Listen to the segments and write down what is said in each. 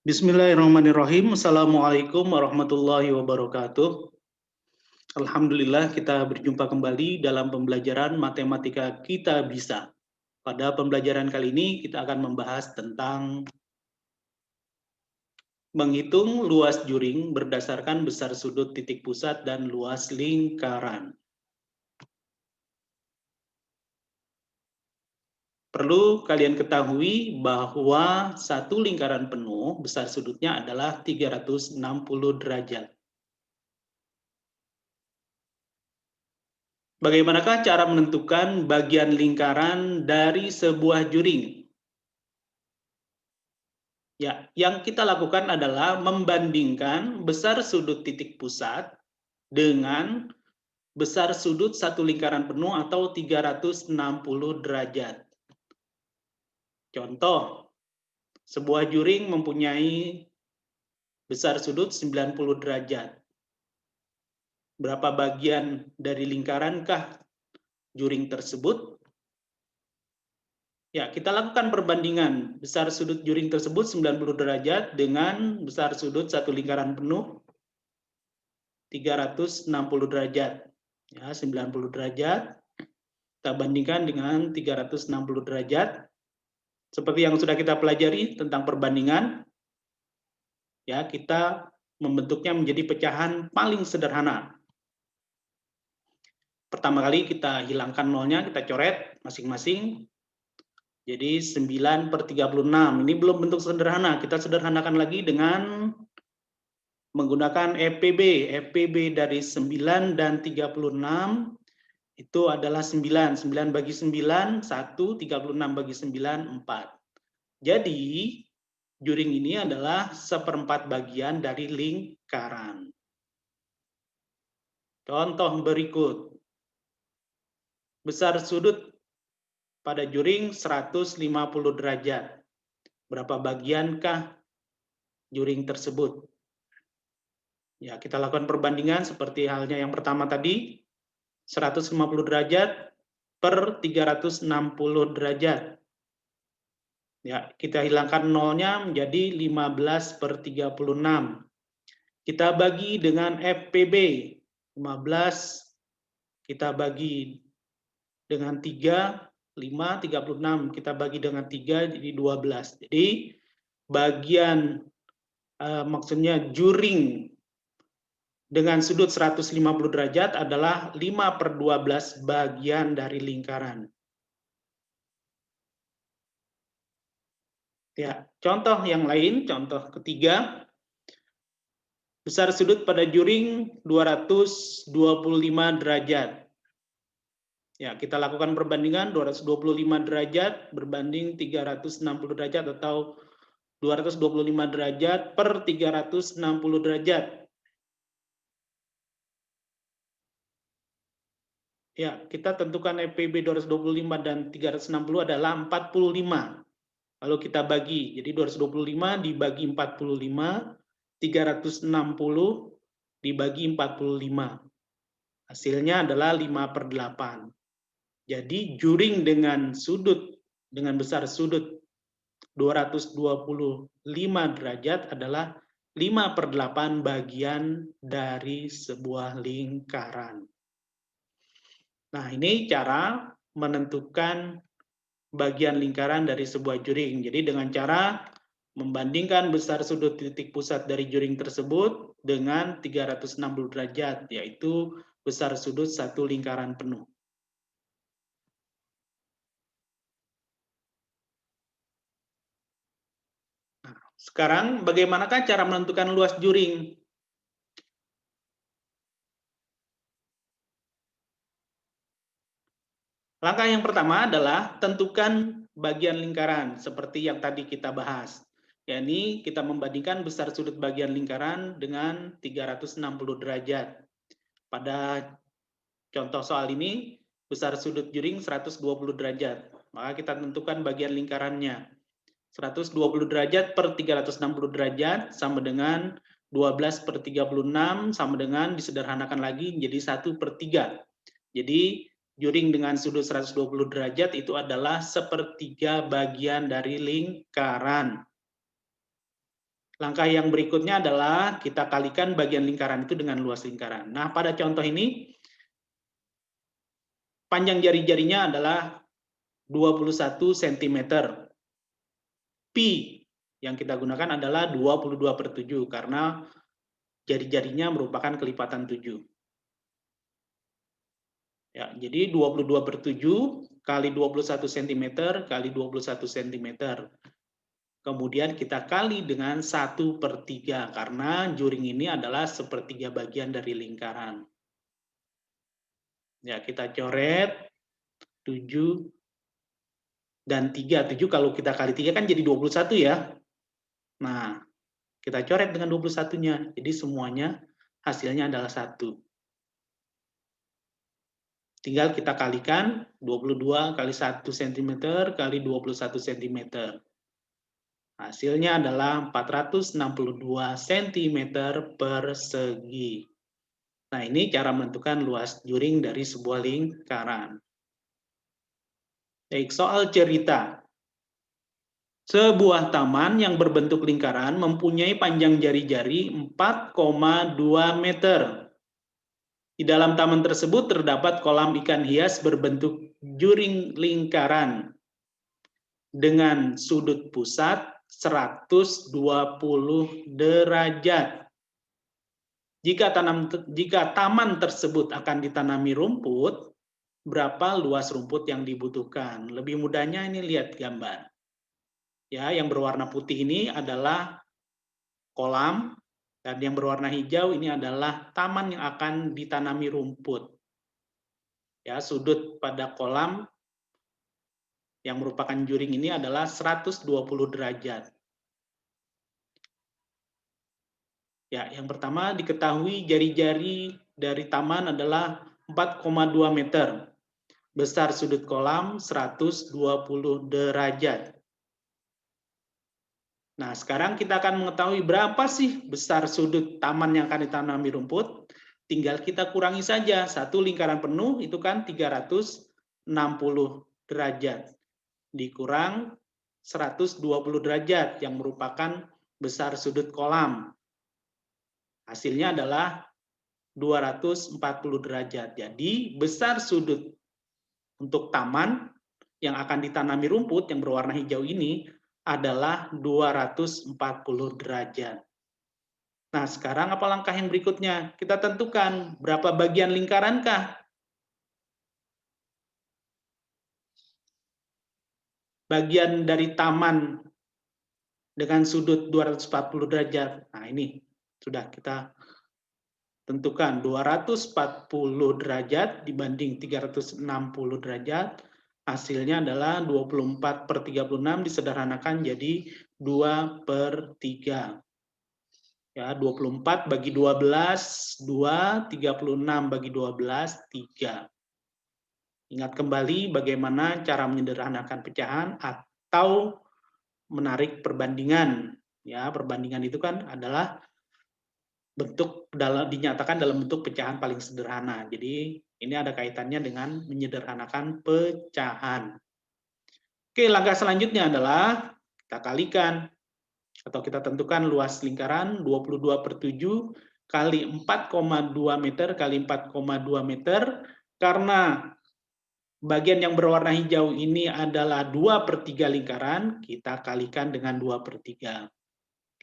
Bismillahirrahmanirrahim. Assalamualaikum warahmatullahi wabarakatuh. Alhamdulillah kita berjumpa kembali dalam pembelajaran matematika kita bisa. Pada pembelajaran kali ini kita akan membahas tentang menghitung luas juring berdasarkan besar sudut titik pusat dan luas lingkaran. Perlu kalian ketahui bahwa satu lingkaran penuh besar sudutnya adalah 360 derajat. Bagaimanakah cara menentukan bagian lingkaran dari sebuah juring? Ya, yang kita lakukan adalah membandingkan besar sudut titik pusat dengan besar sudut satu lingkaran penuh atau 360 derajat. Contoh, sebuah juring mempunyai besar sudut 90 derajat. Berapa bagian dari lingkarankah juring tersebut? Ya, kita lakukan perbandingan besar sudut juring tersebut 90 derajat dengan besar sudut satu lingkaran penuh 360 derajat. Ya, 90 derajat kita bandingkan dengan 360 derajat. Seperti yang sudah kita pelajari tentang perbandingan, ya, kita membentuknya menjadi pecahan paling sederhana. Pertama kali kita hilangkan nolnya, kita coret masing-masing. Jadi 9/36, ini belum bentuk sederhana, kita sederhanakan lagi dengan menggunakan FPB. FPB dari 9 dan 36 itu adalah 9. 9 bagi 9, 1, 36 bagi 9, 4. Jadi, juring ini adalah 1/4 bagian dari lingkaran. Contoh berikut. Besar sudut pada juring 150 derajat. Berapa bagiankah juring tersebut? Ya, kita lakukan perbandingan seperti halnya yang pertama tadi, 150 derajat per 360 derajat. Ya, kita hilangkan nolnya menjadi 15/36. Kita bagi dengan FPB, 15 kita bagi dengan 3, 5, 36, kita bagi dengan 3 jadi 12. Jadi bagian maksudnya juring dengan sudut 150 derajat adalah 5/12 bagian dari lingkaran. Ya, contoh yang lain, contoh ketiga, besar sudut pada juring 225 derajat. Ya, kita lakukan perbandingan 225 derajat berbanding 360 derajat atau 225 derajat per 360 derajat. Ya, kita tentukan FPB 225 dan 360 adalah 45. Lalu kita bagi, jadi 225 dibagi 45, 360 dibagi 45. Hasilnya adalah 5/8. Jadi juring dengan besar sudut 225 derajat adalah 5/8 bagian dari sebuah lingkaran. Nah, ini cara menentukan bagian lingkaran dari sebuah juring. Jadi dengan cara membandingkan besar sudut titik pusat dari juring tersebut dengan 360 derajat, yaitu besar sudut satu lingkaran penuh. Nah, sekarang bagaimanakah cara menentukan luas juring? Langkah yang pertama adalah tentukan bagian lingkaran seperti yang tadi kita bahas. Yakni kita membandingkan besar sudut bagian lingkaran dengan 360 derajat. Pada contoh soal ini, besar sudut juring 120 derajat. Maka kita tentukan bagian lingkarannya. 120 derajat per 360 derajat sama dengan 12/36 sama dengan disederhanakan lagi menjadi 1/3. Jadi juring dengan sudut 120 derajat itu adalah 1/3 bagian dari lingkaran. Langkah yang berikutnya adalah kita kalikan bagian lingkaran itu dengan luas lingkaran. Nah, pada contoh ini, panjang jari-jarinya adalah 21 cm. Pi yang kita gunakan adalah 22/7 karena jari-jarinya merupakan kelipatan 7. Ya, jadi 22/7 kali 21 cm kali 21 cm. Kemudian kita kali dengan 1/3 karena juring ini adalah sepertiga bagian dari lingkaran. Ya, kita coret 7 dan 3. 7 kalau kita kali 3 kan jadi 21 ya. Nah, kita coret dengan 21-nya. Jadi semuanya hasilnya adalah 1. Tinggal kita kalikan 22 kali 1 cm kali 21 cm. Hasilnya adalah 462 cm persegi. Nah, ini cara menentukan luas juring dari sebuah lingkaran. Baik, soal cerita. Sebuah taman yang berbentuk lingkaran mempunyai panjang jari-jari 4,2 meter. Di dalam taman tersebut terdapat kolam ikan hias berbentuk juring lingkaran dengan sudut pusat 120 derajat. Jika taman tersebut akan ditanami rumput, berapa luas rumput yang dibutuhkan? Lebih mudahnya ini lihat gambar. Ya, yang berwarna putih ini adalah kolam, dan yang berwarna hijau ini adalah taman yang akan ditanami rumput. Ya, sudut pada kolam yang merupakan juring ini adalah 120 derajat. Ya, yang pertama diketahui jari-jari dari taman adalah 4,2 meter. Besar sudut kolam 120 derajat. Nah, sekarang kita akan mengetahui berapa sih besar sudut taman yang akan ditanami rumput. Tinggal kita kurangi saja. Satu lingkaran penuh itu kan 360 derajat. Dikurang 120 derajat yang merupakan besar sudut kolam. Hasilnya adalah 240 derajat. Jadi besar sudut untuk taman yang akan ditanami rumput yang berwarna hijau ini adalah 240 derajat. Nah, sekarang apa langkah yang berikutnya? Kita tentukan berapa bagian lingkarankah? Bagian dari taman dengan sudut 240 derajat. Nah, ini sudah kita tentukan 240 derajat dibanding 360 derajat. Hasilnya adalah 24/36 disederhanakan jadi 2/3. Ya, 24 bagi 12, 2, 36 bagi 12, 3. Ingat kembali bagaimana cara menyederhanakan pecahan atau menarik perbandingan. Ya, perbandingan itu kan adalah dinyatakan dalam bentuk pecahan paling sederhana. Jadi ini ada kaitannya dengan menyederhanakan pecahan. Oke, langkah selanjutnya adalah kita kalikan atau kita tentukan luas lingkaran 22/7 kali 4,2 meter kali 4,2 meter. Karena bagian yang berwarna hijau ini adalah 2/3 lingkaran, kita kalikan dengan 2/3.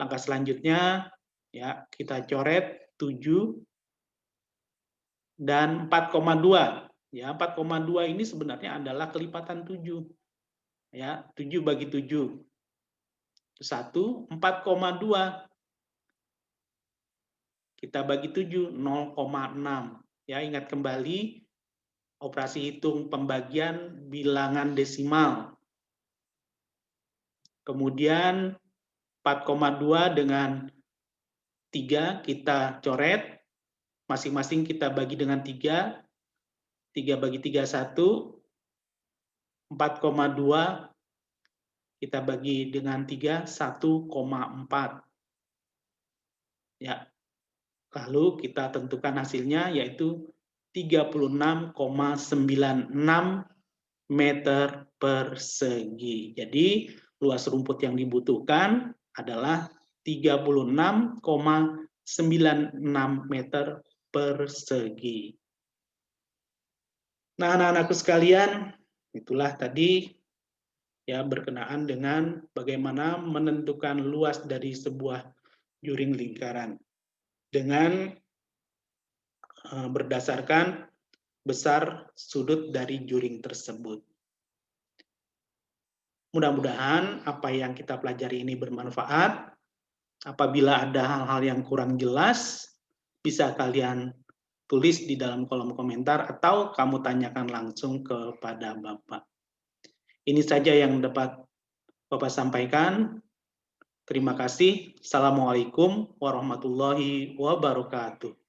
Langkah selanjutnya ya, kita coret 7 dan 4,2. Ya, 4,2 ini sebenarnya adalah kelipatan 7. Ya, 7 bagi 7. 1, 4,2. Kita bagi 7, 0,6. Ya, ingat kembali operasi hitung pembagian bilangan desimal. Kemudian 4,2 dengan 3 kita coret. Masing-masing kita bagi dengan 3. 3 bagi 3, 1. 4,2 kita bagi dengan 3, 1,4. Ya. Lalu kita tentukan hasilnya yaitu 36,96 meter persegi. Jadi luas rumput yang dibutuhkan adalah 36,96 meter persegi. Nah, anak-anakku sekalian, itulah tadi ya berkenaan dengan bagaimana menentukan luas dari sebuah juring lingkaran dengan berdasarkan besar sudut dari juring tersebut. Mudah-mudahan apa yang kita pelajari ini bermanfaat. Apabila ada hal-hal yang kurang jelas, bisa kalian tulis di dalam kolom komentar atau kamu tanyakan langsung kepada Bapak. Ini saja yang dapat Bapak sampaikan. Terima kasih. Assalamualaikum warahmatullahi wabarakatuh.